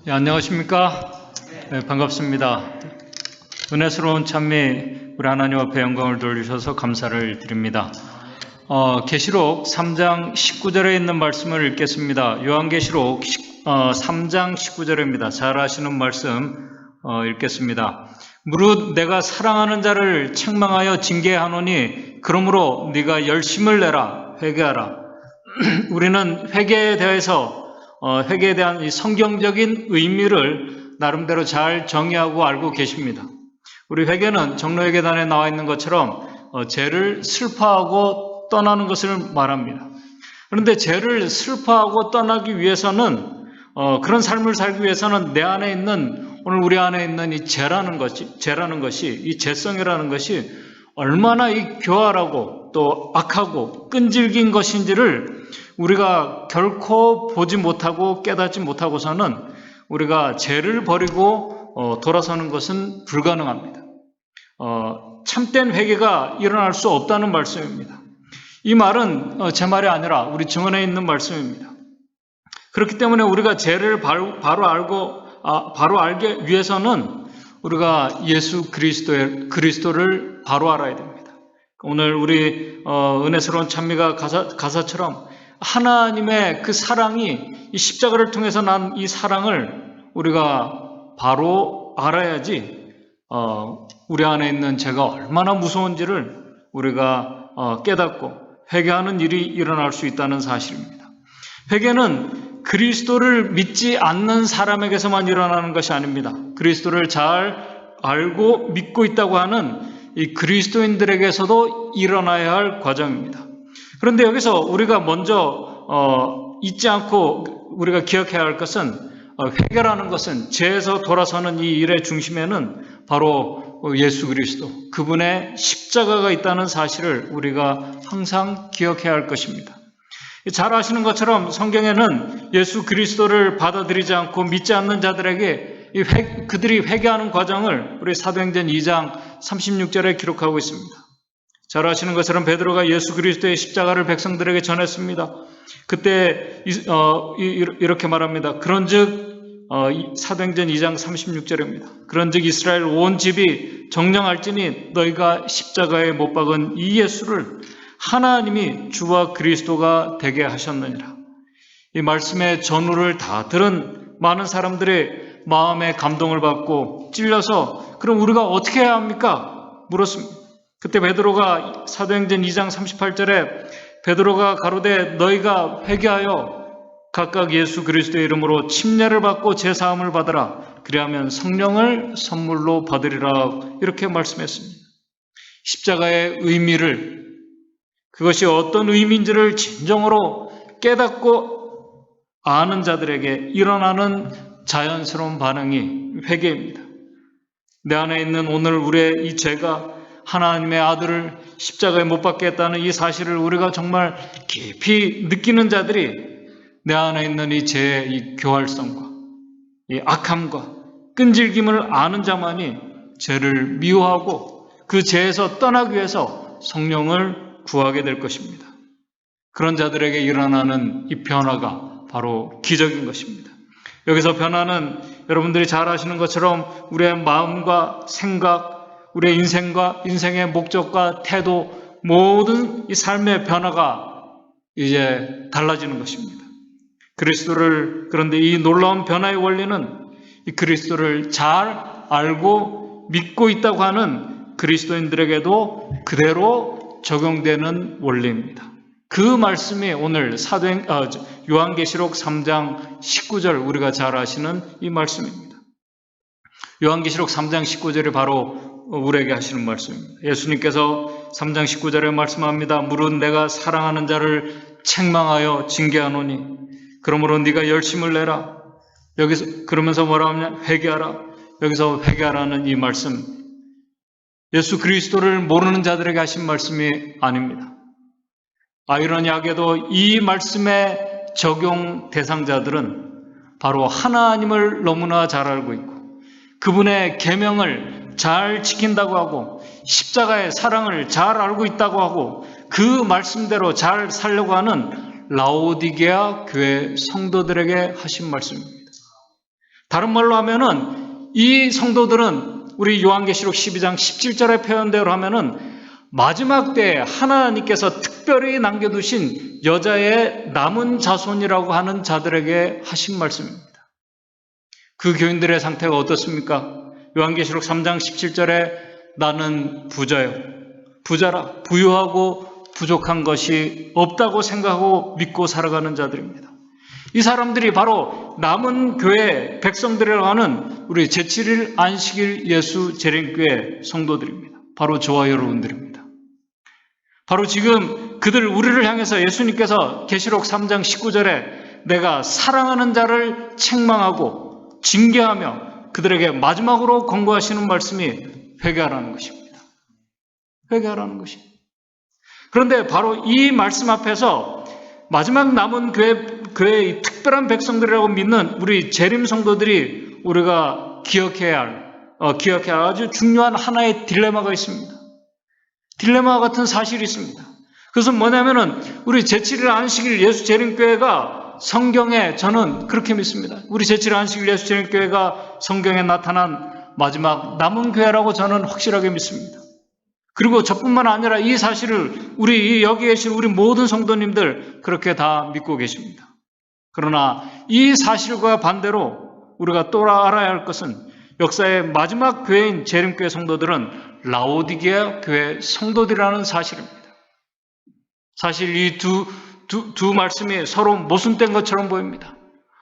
네, 안녕하십니까? 네, 반갑습니다. 은혜스러운 찬미 우리 하나님 앞에 영광을 돌리셔서 감사를 드립니다. 계시록 3장 19절에 있는 말씀을 읽겠습니다. 요한계시록 3장 19절입니다. 잘 아시는 말씀 읽겠습니다. 무릇 내가 사랑하는 자를 책망하여 징계하노니 그러므로 네가 열심을 내라, 회개하라. 우리는 회개에 대한 이 성경적인 의미를 나름대로 잘 정의하고 알고 계십니다. 우리 회개는 정로회개단에 나와 있는 것처럼 죄를 슬퍼하고 떠나는 것을 말합니다. 그런데 죄를 슬퍼하고 떠나기 위해서는 그런 삶을 살기 위해서는 내 안에 있는 오늘 우리 안에 있는 이 죄라는 것이 이 죄성이라는 것이 얼마나 이 교활하고 또 악하고 끈질긴 것인지를 우리가 결코 보지 못하고 깨닫지 못하고서는 우리가 죄를 버리고 돌아서는 것은 불가능합니다. 참된 회개가 일어날 수 없다는 말씀입니다. 이 말은 제 말이 아니라 우리 증언에 있는 말씀입니다. 그렇기 때문에 우리가 죄를 바로 알게 위해서는 우리가 예수 그리스도를 바로 알아야 됩니다. 오늘 우리 은혜스러운 찬미가 가사처럼 하나님의 그 사랑이 이 십자가를 통해서 난 이 사랑을 우리가 바로 알아야지 우리 안에 있는 죄가 얼마나 무서운지를 우리가 깨닫고 회개하는 일이 일어날 수 있다는 사실입니다. 회개는 그리스도를 믿지 않는 사람에게서만 일어나는 것이 아닙니다. 그리스도를 잘 알고 믿고 있다고 하는 이 그리스도인들에게서도 일어나야 할 과정입니다. 그런데 여기서 우리가 먼저 잊지 않고 우리가 기억해야 할 것은 회개라는 것은 죄에서 돌아서는 이 일의 중심에는 바로 예수 그리스도, 그분의 십자가가 있다는 사실을 우리가 항상 기억해야 할 것입니다. 잘 아시는 것처럼 성경에는 예수 그리스도를 받아들이지 않고 믿지 않는 자들에게 그들이 회개하는 과정을 우리 사도행전 2장 36절에 기록하고 있습니다. 잘 아시는 것처럼 베드로가 예수 그리스도의 십자가를 백성들에게 전했습니다. 그때 이렇게 말합니다. 그런즉 사도행전 2장 36절입니다. 그런즉 이스라엘 온 집이 정령할지니 너희가 십자가에 못 박은 이 예수를 하나님이 주와 그리스도가 되게 하셨느니라. 이 말씀의 전후를 다 들은 많은 사람들의 마음에 감동을 받고 찔려서 그럼 우리가 어떻게 해야 합니까? 물었습니다. 그때 베드로가 사도행전 2장 38절에 베드로가 가로되 너희가 회개하여 각각 예수 그리스도의 이름으로 침례를 받고 제사함을 받으라. 그리하면 성령을 선물로 받으리라. 이렇게 말씀했습니다. 십자가의 의미를, 그것이 어떤 의미인지를 진정으로 깨닫고 아는 자들에게 일어나는 자연스러운 반응이 회개입니다. 내 안에 있는 오늘 우리의 이 죄가 하나님의 아들을 십자가에 못 박게 했다는 이 사실을 우리가 정말 깊이 느끼는 자들이 내 안에 있는 이 죄의 이 교활성과 이 악함과 끈질김을 아는 자만이 죄를 미워하고 그 죄에서 떠나기 위해서 성령을 구하게 될 것입니다. 그런 자들에게 일어나는 이 변화가 바로 기적인 것입니다. 여기서 변화는 여러분들이 잘 아시는 것처럼 우리의 마음과 생각, 우리의 인생의 목적과 태도, 모든 이 삶의 변화가 이제 달라지는 것입니다. 그런데 이 놀라운 변화의 원리는 이 그리스도를 잘 알고 믿고 있다고 하는 그리스도인들에게도 그대로 적용되는 원리입니다. 그 말씀이 오늘 요한계시록 3장 19절 우리가 잘 아시는 이 말씀입니다. 요한계시록 3장 19절이 바로 우리에게 하시는 말씀입니다. 예수님께서 3장 19절에 말씀합니다. 무릇 내가 사랑하는 자를 책망하여 징계하노니 그러므로 네가 열심을 내라. 여기서 그러면서 뭐라 하냐? 회개하라. 여기서 회개하라는 이 말씀, 예수 그리스도를 모르는 자들에게 하신 말씀이 아닙니다. 아이러니하게도 이 말씀의 적용 대상자들은 바로 하나님을 너무나 잘 알고 있고 그분의 계명을 잘 지킨다고 하고 십자가의 사랑을 잘 알고 있다고 하고 그 말씀대로 잘 살려고 하는 라오디게아 교회 성도들에게 하신 말씀입니다. 다른 말로 하면은 이 성도들은 우리 요한계시록 12장 17절의 표현대로 하면은 마지막 때에 하나님께서 특별히 남겨두신 여자의 남은 자손이라고 하는 자들에게 하신 말씀입니다. 그 교인들의 상태가 어떻습니까? 요한계시록 3장 17절에 나는 부자요. 부자라, 부유하고 부족한 것이 없다고 생각하고 믿고 살아가는 자들입니다. 이 사람들이 바로 남은 교회 백성들이라고 하는 우리 제7일 안식일 예수 재림교회 성도들입니다. 바로 저와 여러분들입니다. 바로 지금 우리를 향해서 예수님께서 계시록 3장 19절에 내가 사랑하는 자를 책망하고 징계하며 그들에게 마지막으로 권고하시는 말씀이 회개하라는 것입니다. 회개하라는 것입니다. 그런데 바로 이 말씀 앞에서 마지막 남은 교회의 특별한 백성들이라고 믿는 우리 재림 성도들이 우리가 기억해야 할 아주 중요한 하나의 딜레마가 있습니다. 딜레마 같은 사실이 있습니다. 그것은 뭐냐면은 우리 제7일 안식일 예수 재림교회가 성경에 저는 그렇게 믿습니다. 우리 제7일 안식일 예수 재림교회가 성경에 나타난 마지막 남은 교회라고 저는 확실하게 믿습니다. 그리고 저뿐만 아니라 이 사실을 여기 계신 우리 모든 성도님들 그렇게 다 믿고 계십니다. 그러나 이 사실과 반대로 우리가 또 알아야 할 것은 역사의 마지막 교회인 재림교회 성도들은 라오디게아 교회 성도들이라는 사실입니다. 사실 이 두 말씀이 서로 모순된 것처럼 보입니다.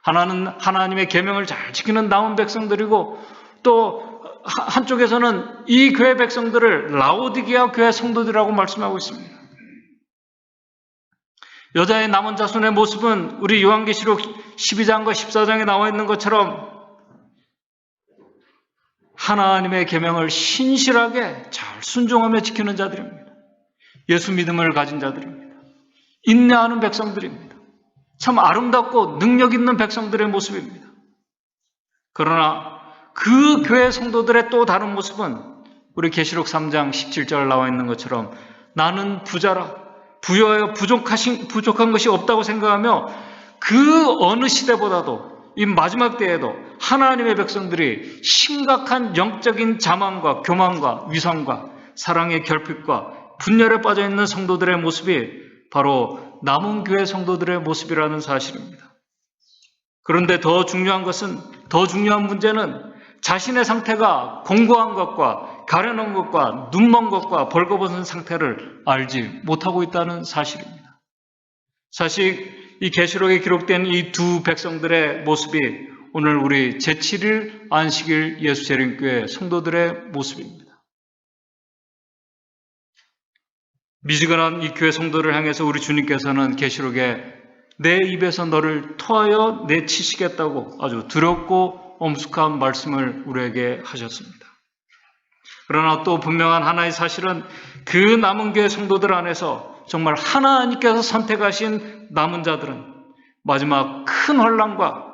하나는 하나님의 계명을 잘 지키는 남은 백성들이고 또 한쪽에서는 이 교회 백성들을 라오디게아 교회 성도들이라고 말씀하고 있습니다. 여자의 남은 자손의 모습은 우리 요한계시록 12장과 14장에 나와 있는 것처럼 하나님의 계명을 신실하게 잘 순종하며 지키는 자들입니다. 예수 믿음을 가진 자들입니다. 인내하는 백성들입니다. 참 아름답고 능력 있는 백성들의 모습입니다. 그러나 그 교회 성도들의 또 다른 모습은 우리 계시록 3장 17절 나와 있는 것처럼 나는 부자라 부여하여 부족한 것이 없다고 생각하며 그 어느 시대보다도 이 마지막 때에도 하나님의 백성들이 심각한 영적인 자만과 교만과 위선과 사랑의 결핍과 분열에 빠져있는 성도들의 모습이 바로 남은 교회 성도들의 모습이라는 사실입니다. 그런데 더 중요한 문제는 자신의 상태가 공고한 것과 가려놓은 것과 눈먼 것과 벌거벗은 상태를 알지 못하고 있다는 사실입니다. 사실 이 계시록에 기록된 이 두 백성들의 모습이 오늘 우리 제7일 안식일 예수 재림교회 성도들의 모습입니다. 미지근한 이 교회 성도를 향해서 우리 주님께서는 계시록에 내 입에서 너를 토하여 내치시겠다고 아주 두렵고 엄숙한 말씀을 우리에게 하셨습니다. 그러나 또 분명한 하나의 사실은 그 남은 교회 성도들 안에서 정말 하나님께서 선택하신 남은 자들은 마지막 큰 환난과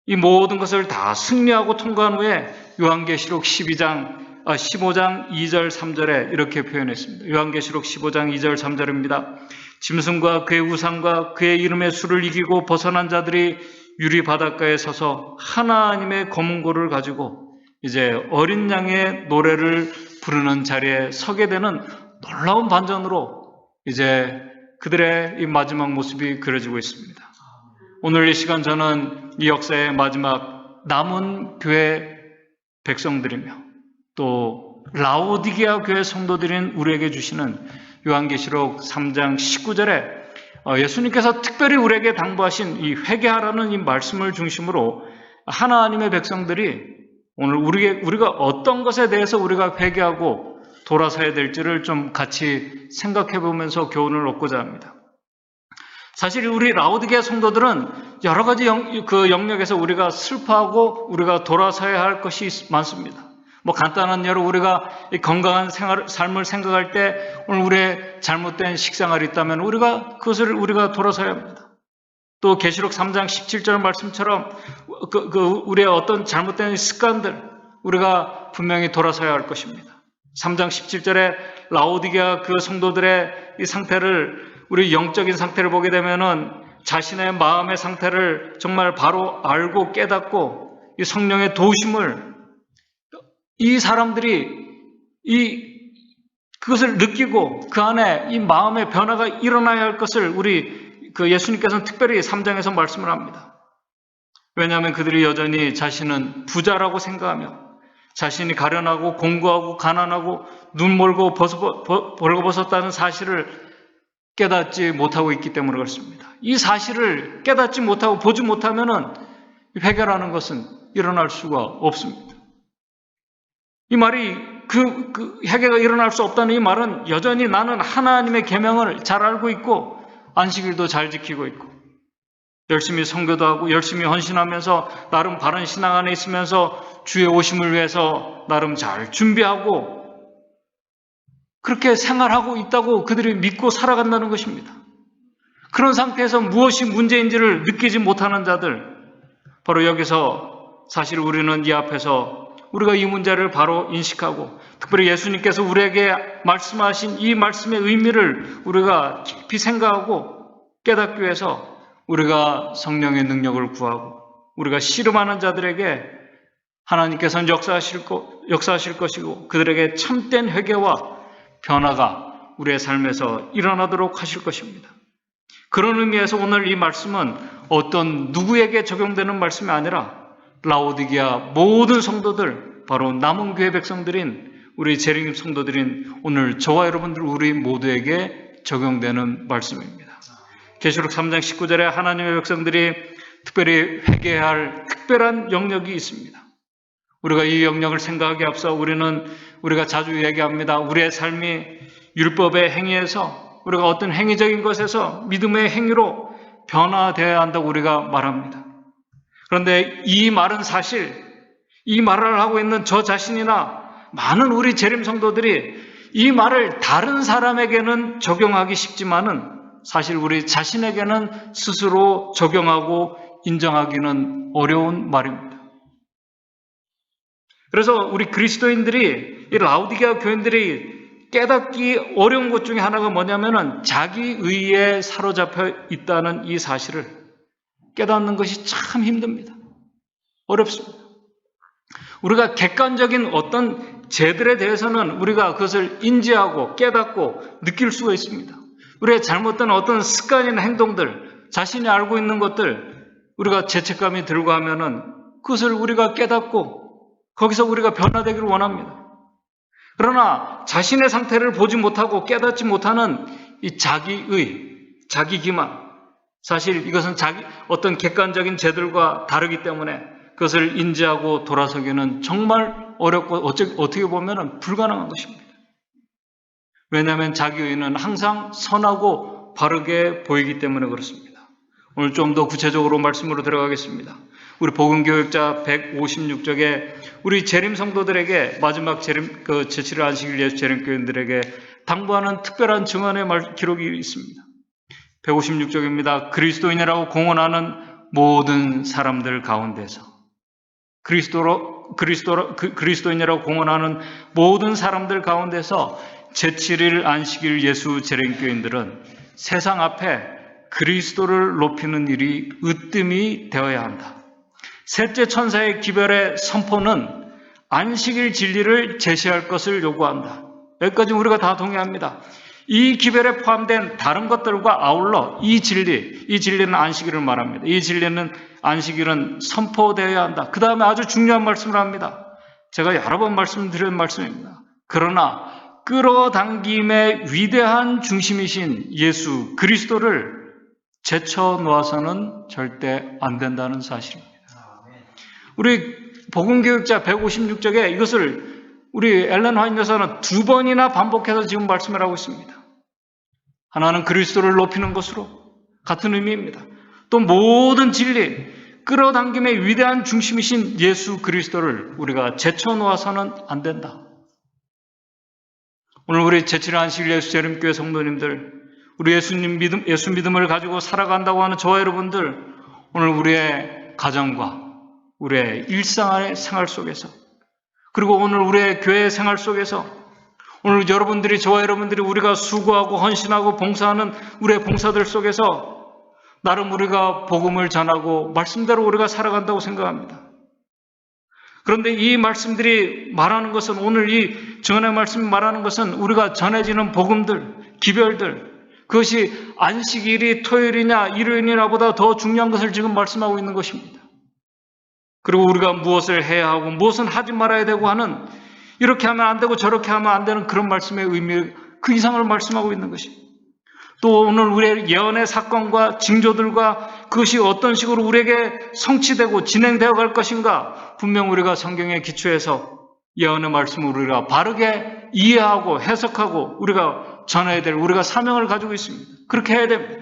이 모든 것을 다 승리하고 통과한 후에 요한계시록 15장 2절 3절에 이렇게 표현했습니다. 요한계시록 15장 2절 3절입니다. 짐승과 그의 우상과 그의 이름의 수를 이기고 벗어난 자들이 유리 바닷가에 서서 하나님의 검은고를 가지고 이제 어린 양의 노래를 부르는 자리에 서게 되는 놀라운 반전으로 이제 그들의 이 마지막 모습이 그려지고 있습니다. 오늘 이 시간 저는 이 역사의 마지막 남은 교회 백성들이며 또 라오디게아 교회 성도들인 우리에게 주시는 요한계시록 3장 19절에 예수님께서 특별히 우리에게 당부하신 이 회개하라는 이 말씀을 중심으로 하나님의 백성들이 오늘 우리가 어떤 것에 대해서 우리가 회개하고 돌아서야 될지를 좀 같이 생각해 보면서 교훈을 얻고자 합니다. 사실 우리 라오디게아 성도들은 여러 가지 영역에서 우리가 슬퍼하고 우리가 돌아서야 할 것이 많습니다. 간단한 예로 우리가 건강한 삶을 생각할 때 오늘 우리의 잘못된 식생활이 있다면 그것을 우리가 돌아서야 합니다. 또 계시록 3장 17절 말씀처럼 우리의 어떤 잘못된 습관들 우리가 분명히 돌아서야 할 것입니다. 3장 17절에 라오디게아 그 성도들의 이 상태를 우리 영적인 상태를 보게 되면은 자신의 마음의 상태를 정말 바로 알고 깨닫고 이 성령의 도우심을 이 사람들이 그것을 느끼고 그 안에 이 마음의 변화가 일어나야 할 것을 우리 예수님께서는 특별히 3장에서 말씀을 합니다. 왜냐하면 그들이 여전히 자신은 부자라고 생각하며 자신이 가련하고 공고하고 가난하고 눈 멀고 벌거벗었다는 사실을 깨닫지 못하고 있기 때문에 그렇습니다. 이 사실을 깨닫지 못하고 보지 못하면은 회개라는 것은 일어날 수가 없습니다. 이 말이 그 회개가 일어날 수 없다는 이 말은 여전히 나는 하나님의 계명을 잘 알고 있고 안식일도 잘 지키고 있고 열심히 선교도 하고 열심히 헌신하면서 나름 바른 신앙 안에 있으면서 주의 오심을 위해서 나름 잘 준비하고 그렇게 생활하고 있다고 그들이 믿고 살아간다는 것입니다. 그런 상태에서 무엇이 문제인지를 느끼지 못하는 자들, 바로 여기서 사실 우리는 이 앞에서 우리가 이 문제를 바로 인식하고 특별히 예수님께서 우리에게 말씀하신 이 말씀의 의미를 우리가 깊이 생각하고 깨닫기 위해서 우리가 성령의 능력을 구하고 우리가 씨름하는 자들에게 하나님께서는 역사하실 것이고 그들에게 참된 회개와 변화가 우리의 삶에서 일어나도록 하실 것입니다. 그런 의미에서 오늘 이 말씀은 어떤 누구에게 적용되는 말씀이 아니라 라오디게아 모든 성도들, 바로 남은 교회 백성들인 우리 재림 성도들인 오늘 저와 여러분들 우리 모두에게 적용되는 말씀입니다. 계시록 3장 19절에 하나님의 백성들이 특별히 회개해야 할 특별한 영역이 있습니다. 우리가 이 영역을 생각하기에 앞서 우리가 자주 얘기합니다. 우리의 삶이 율법의 행위에서 우리가 어떤 행위적인 것에서 믿음의 행위로 변화되어야 한다고 우리가 말합니다. 그런데 이 말은 사실 이 말을 하고 있는 저 자신이나 많은 우리 재림 성도들이 이 말을 다른 사람에게는 적용하기 쉽지만은 사실 우리 자신에게는 스스로 적용하고 인정하기는 어려운 말입니다. 그래서 우리 그리스도인들이 이 라오디게아 교인들이 깨닫기 어려운 것 중에 하나가 뭐냐면은 자기 의에 사로잡혀 있다는 이 사실을 깨닫는 것이 참 힘듭니다. 어렵습니다. 우리가 객관적인 어떤 죄들에 대해서는 우리가 그것을 인지하고 깨닫고 느낄 수가 있습니다. 우리의 잘못된 어떤 습관이나 행동들, 자신이 알고 있는 것들, 우리가 죄책감이 들고 하면은 그것을 우리가 깨닫고 거기서 우리가 변화되기를 원합니다. 그러나 자신의 상태를 보지 못하고 깨닫지 못하는 이 자기의, 자기 기만, 사실 이것은 어떤 객관적인 죄들과 다르기 때문에 그것을 인지하고 돌아서기는 정말 어렵고 어떻게 보면 불가능한 것입니다. 왜냐하면 자기의는 항상 선하고 바르게 보이기 때문에 그렇습니다. 오늘 좀 더 구체적으로 말씀으로 들어가겠습니다. 우리 복음교육자 156쪽에 우리 재림 성도들에게 마지막 제7일 안식일 예수 재림교인들에게 당부하는 특별한 증언의 기록이 있습니다. 156쪽입니다. 그리스도인이라고 공언하는 모든 사람들 가운데서 그리스도인이라고 공언하는 모든 사람들 가운데서 제7일 안식일 예수 재림교인들은 세상 앞에 그리스도를 높이는 일이 으뜸이 되어야 한다. 셋째 천사의 기별의 선포는 안식일 진리를 제시할 것을 요구한다. 여기까지 우리가 다 동의합니다. 이 기별에 포함된 다른 것들과 아울러 이 진리는 안식일을 말합니다. 이 진리는 안식일은 선포되어야 한다. 그 다음에 아주 중요한 말씀을 합니다. 제가 여러 번 말씀드린 말씀입니다. 그러나 끌어당김의 위대한 중심이신 예수 그리스도를 제쳐놓아서는 절대 안 된다는 사실입니다. 우리 복음교육자 156쪽에 이것을 우리 엘렌 화이트 여사는 2번이나 반복해서 지금 말씀을 하고 있습니다. 하나는 그리스도를 높이는 것으로 같은 의미입니다. 또 모든 진리, 끌어당김의 위대한 중심이신 예수 그리스도를 우리가 제쳐놓아서는 안 된다. 오늘 우리 제7일 안식일 예수 재림교회 성도님들, 우리 예수 믿음을 가지고 살아간다고 하는 저와 여러분들, 오늘 우리의 가정과 우리의 일상의 생활 속에서, 그리고 오늘 우리의 교회 생활 속에서, 오늘 저와 여러분들이 우리가 수고하고 헌신하고 봉사하는 우리의 봉사들 속에서 나름 우리가 복음을 전하고 말씀대로 우리가 살아간다고 생각합니다. 그런데 이 말씀들이 말하는 것은, 오늘 이 증언의 말씀이 말하는 것은 우리가 전해지는 복음들, 기별들, 그것이 안식일이 토요일이냐 일요일이냐 보다 더 중요한 것을 지금 말씀하고 있는 것입니다. 그리고 우리가 무엇을 해야 하고 무엇은 하지 말아야 되고 하는, 이렇게 하면 안 되고 저렇게 하면 안 되는 그런 말씀의 의미, 그 이상을 말씀하고 있는 것입니다. 또 오늘 우리의 예언의 사건과 징조들과 그것이 어떤 식으로 우리에게 성취되고 진행되어 갈 것인가, 분명 우리가 성경에 기초해서 예언의 말씀을 우리가 바르게 이해하고 해석하고 우리가 전해야 될, 우리가 사명을 가지고 있습니다. 그렇게 해야 됩니다.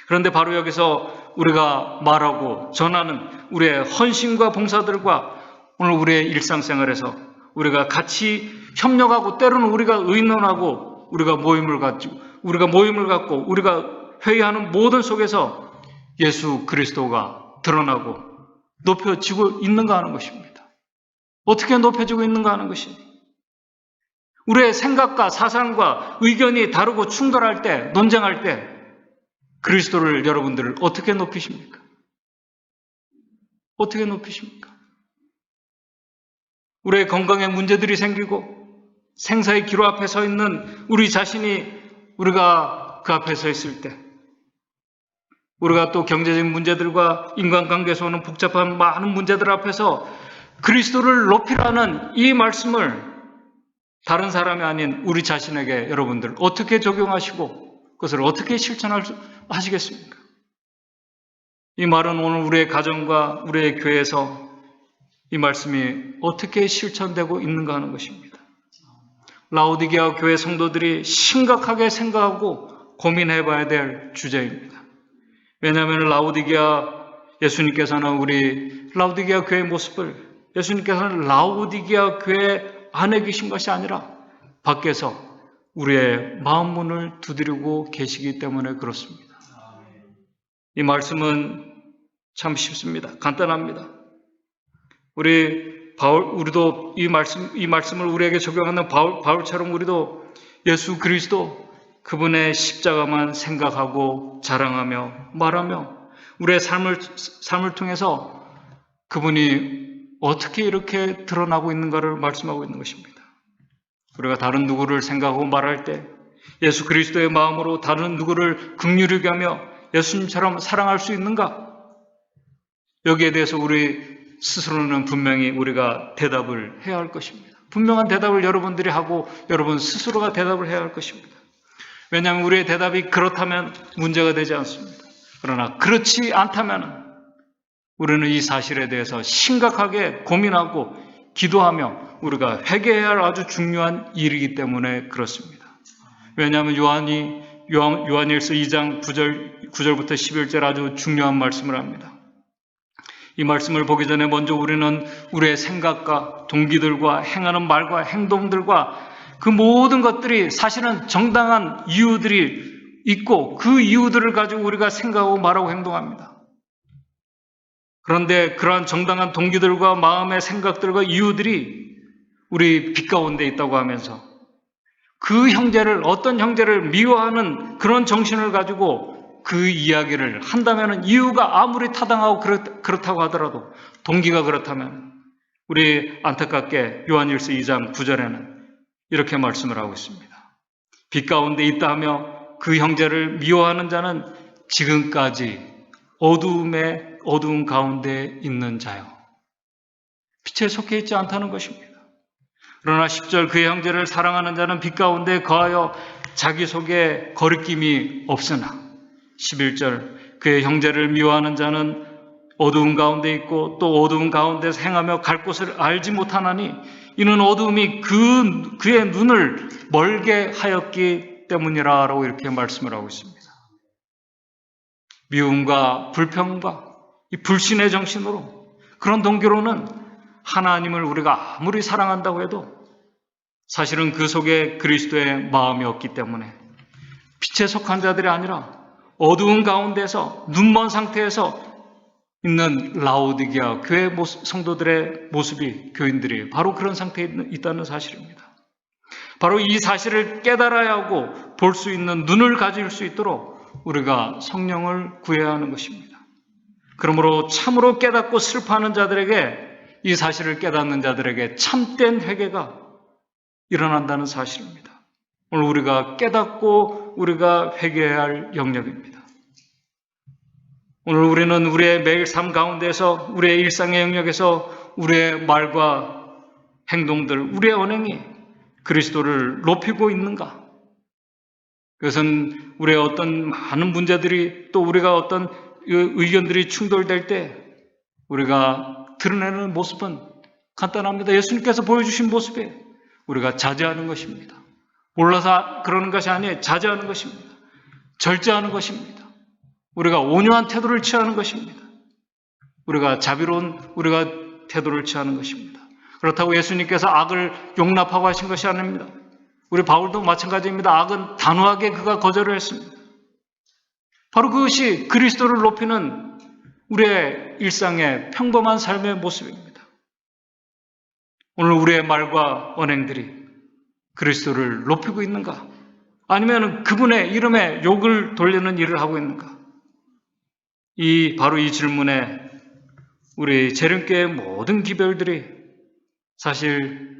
그런데 바로 여기서 우리가 말하고 전하는 우리의 헌신과 봉사들과 오늘 우리의 일상생활에서 우리가 같이 협력하고, 때로는 우리가 의논하고, 우리가 모임을 갖고 우리가 회의하는 모든 속에서 예수 그리스도가 드러나고 높여지고 있는가 하는 것입니다. 어떻게 높여지고 있는가 하는 것입니다. 우리의 생각과 사상과 의견이 다르고 충돌할 때, 논쟁할 때 그리스도를 여러분들을 어떻게 높이십니까? 어떻게 높이십니까? 우리의 건강에 문제들이 생기고 생사의 기로 앞에 서 있는 우리 자신이, 우리가 그 앞에 서 있을 때, 우리가 또 경제적인 문제들과 인간관계에서 오는 복잡한 많은 문제들 앞에서 그리스도를 높이라는 이 말씀을 다른 사람이 아닌 우리 자신에게 여러분들 어떻게 적용하시고 그것을 어떻게 실천하시겠습니까? 이 말은 오늘 우리의 가정과 우리의 교회에서 이 말씀이 어떻게 실천되고 있는가 하는 것입니다. 라오디게아 교회 성도들이 심각하게 생각하고 고민해 봐야 될 주제입니다. 왜냐하면 예수님께서는 우리 라오디게아 교회의 모습을, 예수님께서는 라오디게아 교회 안에 계신 것이 아니라 밖에서 우리의 마음 문을 두드리고 계시기 때문에 그렇습니다. 이 말씀은 참 쉽습니다. 간단합니다. 우리도 이 말씀을 우리에게 적용하는 바울처럼 우리도 예수 그리스도, 그분의 십자가만 생각하고 자랑하며 말하며 우리의 삶을 통해서 그분이 어떻게 이렇게 드러나고 있는가를 말씀하고 있는 것입니다. 우리가 다른 누구를 생각하고 말할 때 예수 그리스도의 마음으로 다른 누구를 긍휼히 여기며 예수님처럼 사랑할 수 있는가? 여기에 대해서 우리 스스로는 분명히 우리가 대답을 해야 할 것입니다. 분명한 대답을 여러분들이 하고 여러분 스스로가 대답을 해야 할 것입니다. 왜냐하면 우리의 대답이 그렇다면 문제가 되지 않습니다. 그러나 그렇지 않다면 우리는 이 사실에 대해서 심각하게 고민하고 기도하며 우리가 회개해야 할 아주 중요한 일이기 때문에 그렇습니다. 왜냐하면 요한일서 2장 9절부터 11절 아주 중요한 말씀을 합니다. 이 말씀을 보기 전에 먼저 우리는 우리의 생각과 동기들과 행하는 말과 행동들과 그 모든 것들이 사실은 정당한 이유들이 있고 그 이유들을 가지고 우리가 생각하고 말하고 행동합니다. 그런데 그러한 정당한 동기들과 마음의 생각들과 이유들이 우리 빛 가운데 있다고 하면서 그 어떤 형제를 미워하는 그런 정신을 가지고 그 이야기를 한다면 이유가 아무리 타당하고 그렇다고 하더라도 동기가 그렇다면 우리 안타깝게 요한일서 2장 9절에는 이렇게 말씀을 하고 있습니다. 빛 가운데 있다 하며 그 형제를 미워하는 자는 지금까지 어두운 가운데 있는 자요. 빛에 속해 있지 않다는 것입니다. 그러나 10절 그의 형제를 사랑하는 자는 빛 가운데 거하여 자기 속에 거리낌이 없으나 11절 그의 형제를 미워하는 자는 어두운 가운데 있고 또 어두운 가운데서 행하며 갈 곳을 알지 못하나니 이는 어두움이 그의 눈을 멀게 하였기 때문이라고 이렇게 말씀을 하고 있습니다. 미움과 불평과 이 불신의 정신으로 그런 동기로는 하나님을 우리가 아무리 사랑한다고 해도 사실은 그 속에 그리스도의 마음이 없기 때문에 빛에 속한 자들이 아니라 어두운 가운데서 눈먼 상태에서 있는 라오디게아 교회 성도들의 모습이, 교인들이 바로 그런 상태에 있다는 사실입니다. 바로 이 사실을 깨달아야 하고 볼 수 있는 눈을 가질 수 있도록 우리가 성령을 구해야 하는 것입니다. 그러므로 참으로 깨닫고 슬퍼하는 자들에게 이 사실을 깨닫는 자들에게 참된 회개가 일어난다는 사실입니다. 오늘 우리가 깨닫고 우리가 회개해야 할 영역입니다. 오늘 우리는 우리의 매일 삶 가운데서 우리의 일상의 영역에서 우리의 말과 행동들, 우리의 언행이 그리스도를 높이고 있는가? 그것은 우리의 어떤 많은 문제들이 또 우리가 어떤 의견들이 충돌될 때 우리가 드러내는 모습은 간단합니다. 예수님께서 보여주신 모습에 우리가 자제하는 것입니다. 몰라서 그러는 것이 아니에요. 자제하는 것입니다. 절제하는 것입니다. 우리가 온유한 태도를 취하는 것입니다. 우리가 자비로운 우리가 태도를 취하는 것입니다. 그렇다고 예수님께서 악을 용납하고 하신 것이 아닙니다. 우리 바울도 마찬가지입니다. 악은 단호하게 그가 거절을 했습니다. 바로 그것이 그리스도를 높이는 우리의 일상의 평범한 삶의 모습입니다. 오늘 우리의 말과 언행들이 그리스도를 높이고 있는가? 아니면 그분의 이름에 욕을 돌리는 일을 하고 있는가? 바로 이 질문에 우리 재림교회의 모든 기별들이 사실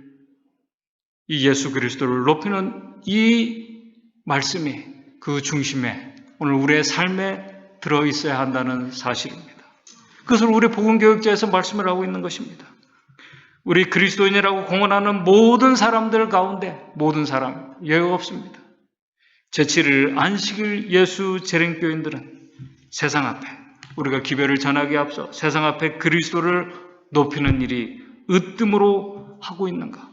이 예수 그리스도를 높이는 이 말씀이 그 중심에 오늘 우리의 삶에 들어있어야 한다는 사실입니다. 그것을 우리 복음교육자에서 말씀을 하고 있는 것입니다. 우리 그리스도인이라고 공언하는 모든 사람들 가운데 모든 사람 예외가 없습니다. 제7일 안식일 예수 재림교인들은 세상 앞에 우리가 기별을 전하기에 앞서 세상 앞에 그리스도를 높이는 일이 으뜸으로 하고 있는가?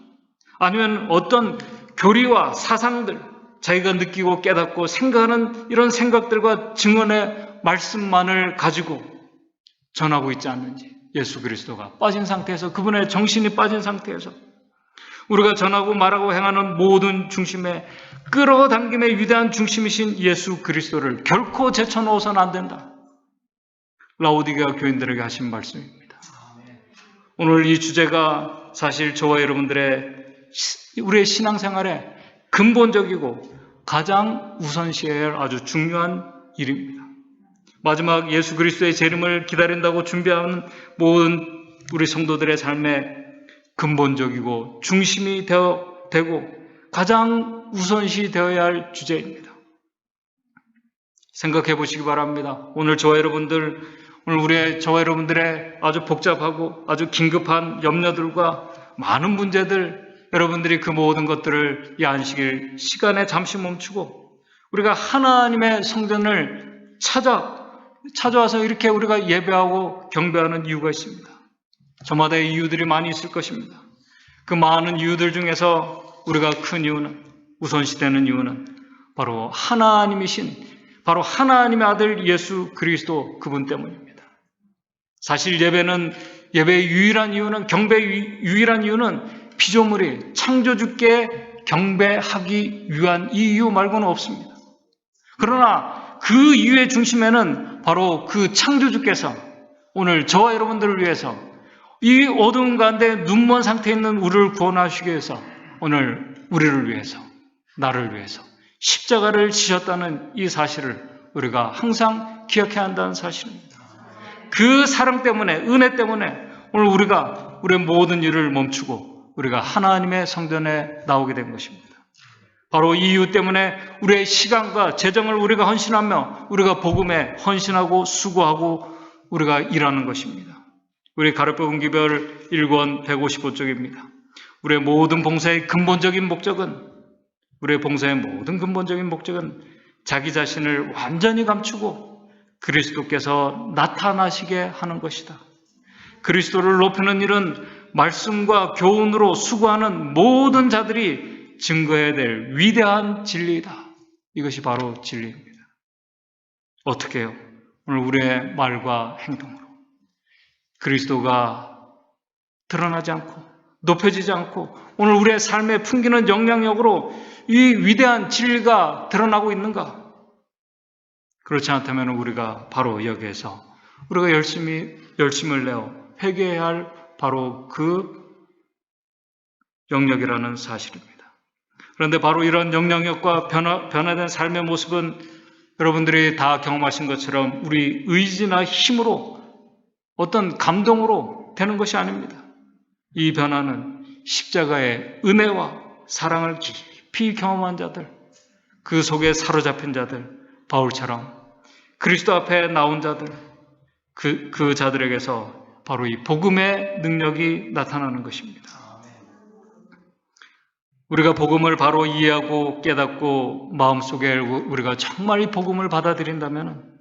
아니면 어떤 교리와 사상들, 자기가 느끼고 깨닫고 생각하는 이런 생각들과 증언의 말씀만을 가지고 전하고 있지 않는지, 예수 그리스도가 빠진 상태에서, 그분의 정신이 빠진 상태에서 우리가 전하고 말하고 행하는 모든 중심에 끌어당김의 위대한 중심이신 예수 그리스도를 결코 제쳐놓아서는 안 된다. 라오디게아 교인들에게 하신 말씀입니다. 오늘 이 주제가 사실 저와 여러분들의 우리의 신앙생활에 근본적이고 가장 우선시해야 할 아주 중요한 일입니다. 마지막 예수 그리스도의 재림을 기다린다고 준비하는 모든 우리 성도들의 삶에 근본적이고 중심이 되고 가장 우선시 되어야 할 주제입니다. 생각해 보시기 바랍니다. 오늘 저와 여러분들의 아주 복잡하고 아주 긴급한 염려들과 많은 문제들, 여러분들이 그 모든 것들을 이 안식일 시간에 잠시 멈추고 우리가 하나님의 성전을 찾아와서 이렇게 우리가 예배하고 경배하는 이유가 있습니다. 저마다의 이유들이 많이 있을 것입니다. 그 많은 이유들 중에서 우리가 큰 이유는, 우선시되는 이유는 바로 바로 하나님의 아들 예수 그리스도 그분 때문입니다. 사실 예배의 유일한 이유는, 경배의 유일한 이유는 피조물이 창조주께 경배하기 위한 이 이유 말고는 없습니다. 그러나 그 이유의 중심에는 바로 그 창조주께서 오늘 저와 여러분들을 위해서 이 어두운 가운데 눈먼 상태에 있는 우리를 구원하시기 위해서 오늘 우리를 위해서, 나를 위해서 십자가를 지셨다는 이 사실을 우리가 항상 기억해야 한다는 사실입니다. 그 사랑 때문에, 은혜 때문에 오늘 우리가 우리의 모든 일을 멈추고 우리가 하나님의 성전에 나오게 된 것입니다. 바로 이 이유 때문에 우리의 시간과 재정을 우리가 헌신하며 우리가 복음에 헌신하고 수고하고 우리가 일하는 것입니다. 우리 가르법은 기별 1권 155쪽입니다. 우리의 모든 봉사의 근본적인 목적은 자기 자신을 완전히 감추고 그리스도께서 나타나시게 하는 것이다. 그리스도를 높이는 일은 말씀과 교훈으로 수고하는 모든 자들이 증거해야 될 위대한 진리이다. 이것이 바로 진리입니다. 어떻게 해요? 오늘 우리의 말과 행동으로 그리스도가 드러나지 않고 높여지지 않고 오늘 우리의 삶에 풍기는 영향력으로 이 위대한 진리가 드러나고 있는가? 그렇지 않다면 우리가 바로 여기에서 우리가 열심을 내어 회개해야 할 바로 그 영역이라는 사실입니다. 그런데 바로 이런 영향력과 변화된 삶의 모습은 여러분들이 다 경험하신 것처럼 우리 의지나 힘으로 어떤 감동으로 되는 것이 아닙니다. 이 변화는 십자가의 은혜와 사랑을 깊이 경험한 자들, 그 속에 사로잡힌 자들, 바울처럼 그리스도 앞에 나온 자들, 그 자들에게서 바로 이 복음의 능력이 나타나는 것입니다. 우리가 복음을 바로 이해하고 깨닫고 마음속에 우리가 정말 이 복음을 받아들인다면,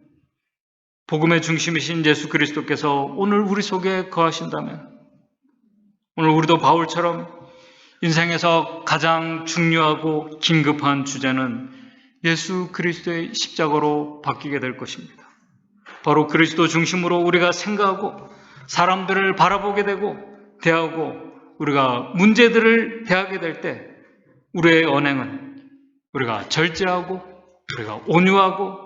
복음의 중심이신 예수 그리스도께서 오늘 우리 속에 거하신다면, 오늘 우리도 바울처럼 인생에서 가장 중요하고 긴급한 주제는 예수 그리스도의 십자가로 바뀌게 될 것입니다. 바로 그리스도 중심으로 우리가 생각하고 사람들을 바라보게 되고 대하고 우리가 문제들을 대하게 될 때 우리의 언행은 우리가 절제하고 우리가 온유하고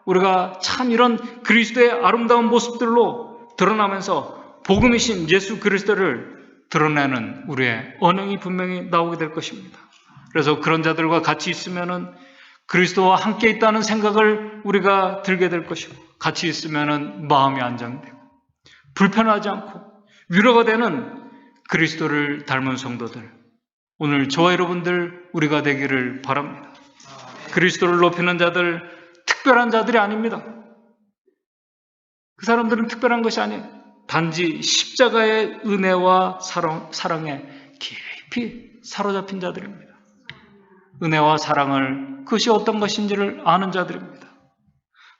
우리가 참 이런 그리스도의 아름다운 모습들로 드러나면서 복음이신 예수 그리스도를 드러내는 우리의 언행이 분명히 나오게 될 것입니다. 그래서 그런 자들과 같이 있으면은 그리스도와 함께 있다는 생각을 우리가 들게 될 것이고, 같이 있으면은 마음이 안정되고 불편하지 않고 위로가 되는 그리스도를 닮은 성도들, 오늘 저와 여러분들 우리가 되기를 바랍니다. 그리스도를 높이는 자들, 특별한 자들이 아닙니다. 그 사람들은 특별한 것이 아니에요. 단지 십자가의 은혜와 사랑에 깊이 사로잡힌 자들입니다. 은혜와 사랑을, 그것이 어떤 것인지를 아는 자들입니다.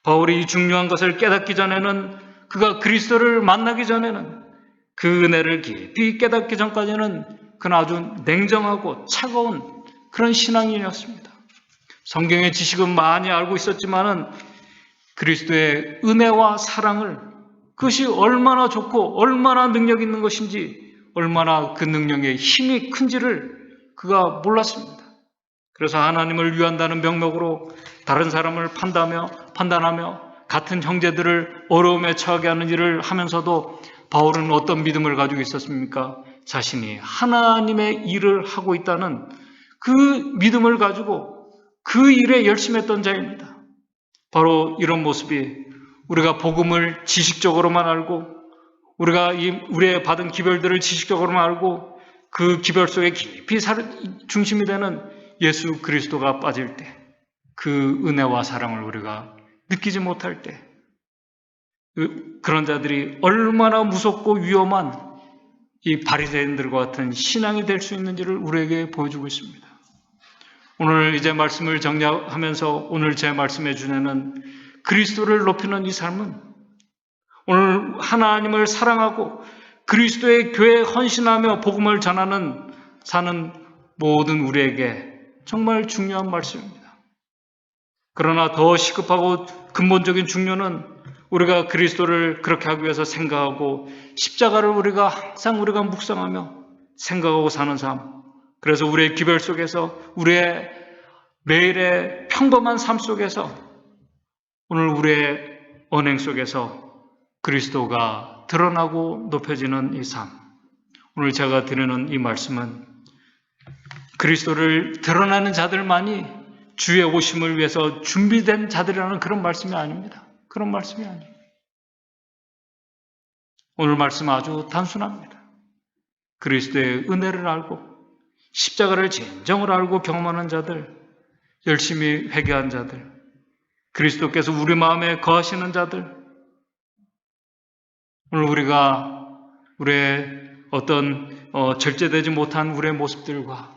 바울이 이 중요한 것을 깨닫기 전에는, 그가 그리스도를 만나기 전에는, 그 은혜를 깊이 깨닫기 전까지는 그는 아주 냉정하고 차가운 그런 신앙인이었습니다. 성경의 지식은 많이 알고 있었지만은 그리스도의 은혜와 사랑을, 그것이 얼마나 좋고 얼마나 능력 있는 것인지, 얼마나 그 능력의 힘이 큰지를 그가 몰랐습니다. 그래서 하나님을 위한다는 명목으로 다른 사람을 판단하며 같은 형제들을 어려움에 처하게 하는 일을 하면서도 바울은 어떤 믿음을 가지고 있었습니까? 자신이 하나님의 일을 하고 있다는 그 믿음을 가지고 그 일에 열심히 했던 자입니다. 바로 이런 모습이 우리가 복음을 지식적으로만 알고, 우리가 우리의 받은 기별들을 지식적으로만 알고 그 기별 속에 깊이 중심이 되는 예수 그리스도가 빠질 때, 그 은혜와 사랑을 우리가 느끼지 못할 때, 그런 자들이 얼마나 무섭고 위험한 이 바리새인들과 같은 신앙이 될 수 있는지를 우리에게 보여주고 있습니다. 오늘 이제 말씀을 정리하면서 오늘 제 말씀의 주제는 그리스도를 높이는 이 삶은, 오늘 하나님을 사랑하고 그리스도의 교회에 헌신하며 복음을 사는 모든 우리에게 정말 중요한 말씀입니다. 그러나 더 시급하고 근본적인 중요는 우리가 그리스도를 그렇게 하기 위해서 생각하고 십자가를 우리가 묵상하며 생각하고 사는 삶, 그래서 우리의 기별 속에서, 우리의 매일의 평범한 삶 속에서, 오늘 우리의 언행 속에서 그리스도가 드러나고 높여지는 이 삶, 오늘 제가 드리는 이 말씀은 그리스도를 드러내는 자들만이 주의 오심을 위해서 준비된 자들이라는 그런 말씀이 아닙니다. 그런 말씀이 아니에요. 오늘 말씀은 아주 단순합니다. 그리스도의 은혜를 알고 십자가를 진정으로 알고 경험하는 자들, 열심히 회개한 자들, 그리스도께서 우리 마음에 거하시는 자들, 오늘 우리가 우리의 어떤 절제되지 못한 우리의 모습들과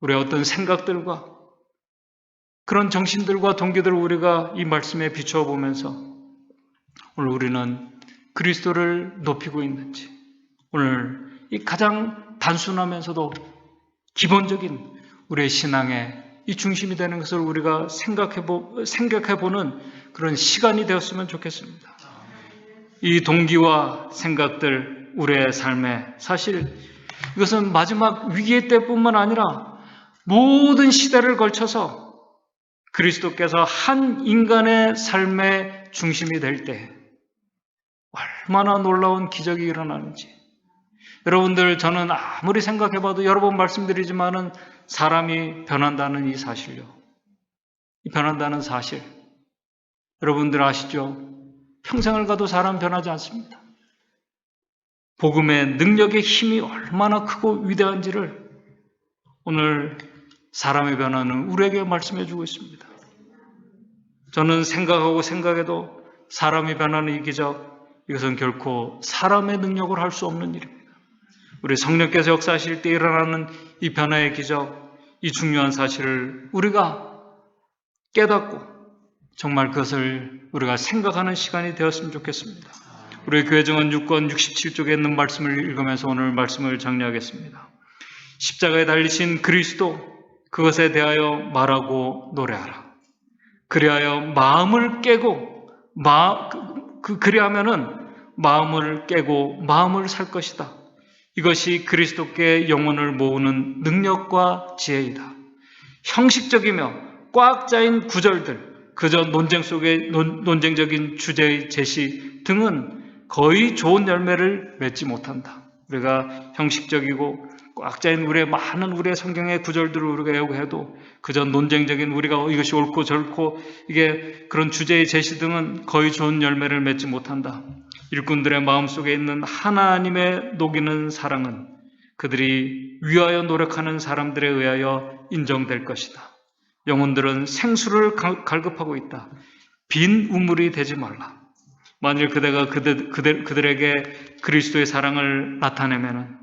우리의 어떤 생각들과 그런 정신들과 동기들을 우리가 이 말씀에 비추어 보면서 오늘 우리는 그리스도를 높이고 있는지, 오늘 이 가장 단순하면서도 기본적인 우리의 신앙의 이 중심이 되는 것을 우리가 생각해보는 그런 시간이 되었으면 좋겠습니다. 이 동기와 생각들, 우리의 삶에 사실 이것은 마지막 위기의 때뿐만 아니라 모든 시대를 걸쳐서 그리스도께서 한 인간의 삶의 중심이 될 때 얼마나 놀라운 기적이 일어나는지, 여러분들, 저는 아무리 생각해봐도 여러 번 말씀드리지만은 사람이 변한다는 이 사실요, 이 변한다는 사실, 여러분들 아시죠? 평생을 가도 사람 변하지 않습니다. 복음의 능력의 힘이 얼마나 크고 위대한지를 오늘 사람의 변화는 우리에게 말씀해 주고 있습니다. 저는 생각하고 생각해도 사람이 변하는 이 기적, 이것은 결코 사람의 능력으로 할 수 없는 일입니다. 우리 성령께서 역사하실 때 일어나는 이 변화의 기적, 이 중요한 사실을 우리가 깨닫고 정말 그것을 우리가 생각하는 시간이 되었으면 좋겠습니다. 우리 교회 정원 6권 67쪽에 있는 말씀을 읽으면서 오늘 말씀을 정리하겠습니다. 십자가에 달리신 그리스도, 그것에 대하여 말하고 노래하라. 그리하여 마음을 깨고 그리하면은 마음을 깨고 마음을 살 것이다. 이것이 그리스도께 영혼을 모으는 능력과 지혜이다. 형식적이며 꽉 짜인 구절들, 그저 논쟁적인 주제의 제시 등은 거의 좋은 열매를 맺지 못한다. 우리가 형식적이고 꽉 짜인 우리의 성경의 구절들을 우리가 외우고 그저 논쟁적인 우리가 이것이 옳고 저옳고 이게 그런 주제의 제시 등은 거의 좋은 열매를 맺지 못한다. 일꾼들의 마음속에 있는 하나님의 녹이는 사랑은 그들이 위하여 노력하는 사람들에 의하여 인정될 것이다. 영혼들은 생수를 갈급하고 있다. 빈 우물이 되지 말라. 만일 그대가 그들에게 그리스도의 사랑을 나타내면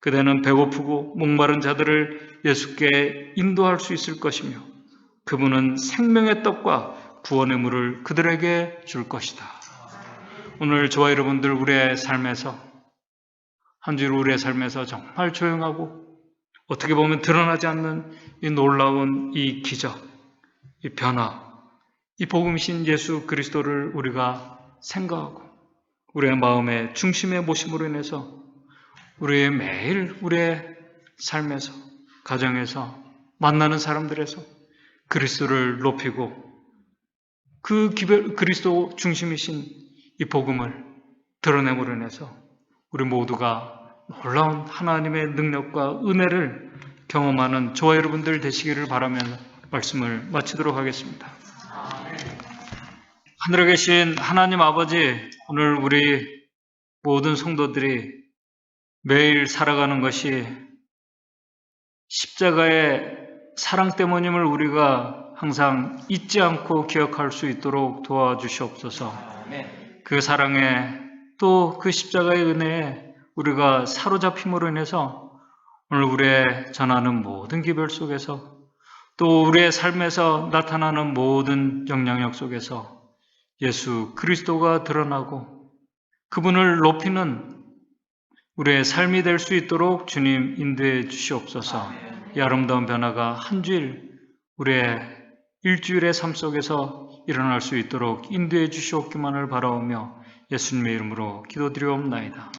그대는 배고프고 목마른 자들을 예수께 인도할 수 있을 것이며 그분은 생명의 떡과 구원의 물을 그들에게 줄 것이다. 오늘 저와 여러분들 우리의 삶에서 한 주일 우리의 삶에서 정말 조용하고 어떻게 보면 드러나지 않는 이 놀라운 이 기적, 이 변화, 이 복음이신 예수 그리스도를 우리가 생각하고 우리의 마음의 중심에 모심으로 인해서 우리의 매일 우리의 삶에서 가정에서 만나는 사람들에서 그리스도를 높이고 그 그리스도 중심이신 이 복음을 드러냄으로 인해서 우리 모두가 놀라운 하나님의 능력과 은혜를 경험하는 저와 여러분들 되시기를 바라며 말씀을 마치도록 하겠습니다. 하늘에 계신 하나님 아버지, 오늘 우리 모든 성도들이 매일 살아가는 것이 십자가의 사랑 때문임을 우리가 항상 잊지 않고 기억할 수 있도록 도와주시옵소서. 그 사랑에 또 그 십자가의 은혜에 우리가 사로잡힘으로 인해서 오늘 우리의 전하는 모든 기별 속에서 또 우리의 삶에서 나타나는 모든 영향력 속에서 예수 그리스도가 드러나고 그분을 높이는 우리의 삶이 될 수 있도록 주님 인도해 주시옵소서. 이 아름다운 변화가 한 주일 우리의 일주일의 삶 속에서 일어날 수 있도록 인도해 주시옵기만을 바라오며 예수님의 이름으로 기도드리옵나이다.